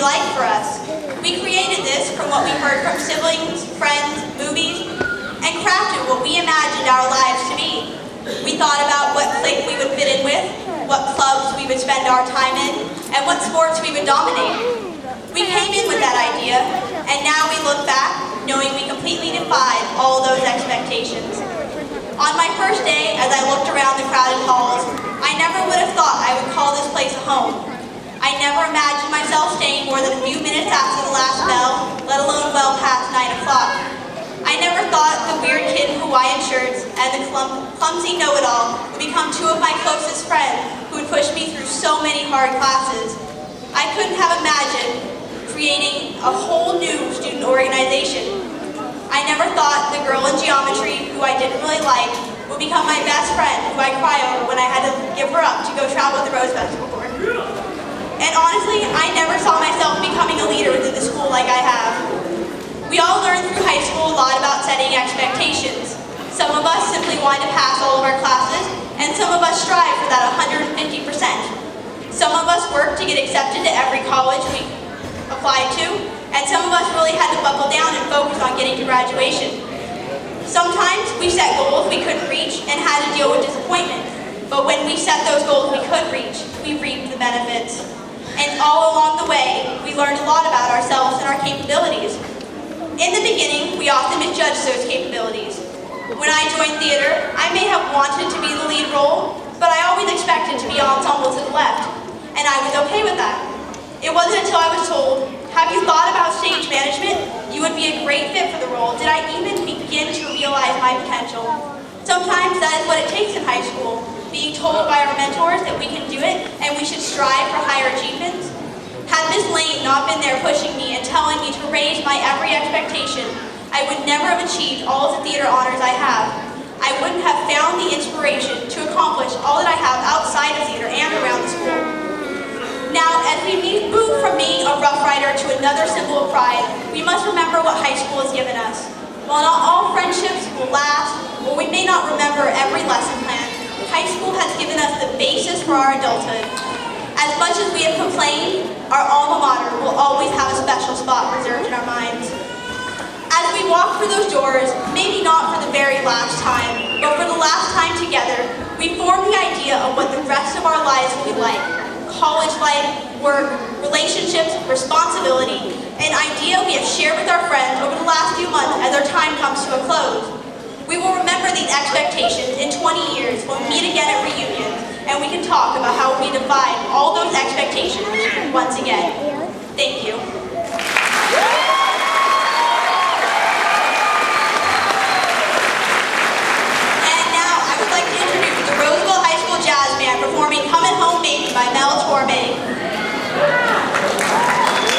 be like for us. We created this from what we heard from siblings, friends, movies, and crafted what we imagined our lives to be. We thought about what clique we would fit in with, what clubs we would spend our time in, and what sports we would dominate. We came in with that idea, and now we look back, knowing we completely defied all those expectations. On my first day, as I looked around the crowded halls, I never would have thought I would call this place a home. I never imagined myself staying more than a few minutes after the last bell, let alone well past 9 o'clock. I never thought the weird kid in Hawaiian shirts and the clumsy know-it-all would become two of my closest friends who would push me through so many hard classes. I couldn't have imagined creating a whole new student organization. I never thought the girl in geometry, who I didn't really like, would become my best friend, who I cry over when I had to give her up to go travel with the Roosevelt before. And honestly, I never saw myself becoming a leader within the school like I have. We all learned through high school a lot about setting expectations. Some of us simply wanted to pass all of our classes, and some of us strive for that 150%. Some of us worked to get accepted to every college we applied to, and some of us really had to buckle down and focus on getting to graduation. Sometimes we set goals we couldn't reach and had to deal with disappointment, but when we set those goals we could reach, we reaped the benefits. And all along the way, we learned a lot about ourselves and our capabilities. In the beginning, we often misjudged those capabilities. When I joined theater, I may have wanted to be the lead role, but I always expected to be ensemble to the left, and I was okay with that. It wasn't until I was told, "Have you thought about stage management? You would be a great fit for the role," did I even begin to realize my potential. Sometimes that is what it takes in high school, being told by our mentors that we can do it and we should strive for higher achievements. Had Miss Lane not been there pushing me and telling me to raise my every expectation, I would never have achieved all of the theater honors I have. I wouldn't have found the inspiration to accomplish all that I have outside of theater and around the school. Now, as we move from being a Rough Rider to another symbol of pride, we must remember what high school has given us. While not all friendships will last, or we may not remember every lesson plan, high school has given us the basis for our adulthood. As much as we have complained, our alma mater will always have a special spot reserved in our minds. As we walk through those doors, maybe not for the very last time, but for the last time together, we form the idea of what the rest of our lives will be like. College life, work, relationships, responsibility, an idea we have shared with our friends over the last few months as our time comes to a close. We will remember these expectations in 20 years when we meet again at reunions, and we can talk about how we defied all those expectations once again. Thank you. And now I would like to introduce the Roosevelt High School Jazz Band performing "Comin' Home Baby" by Mel Torme.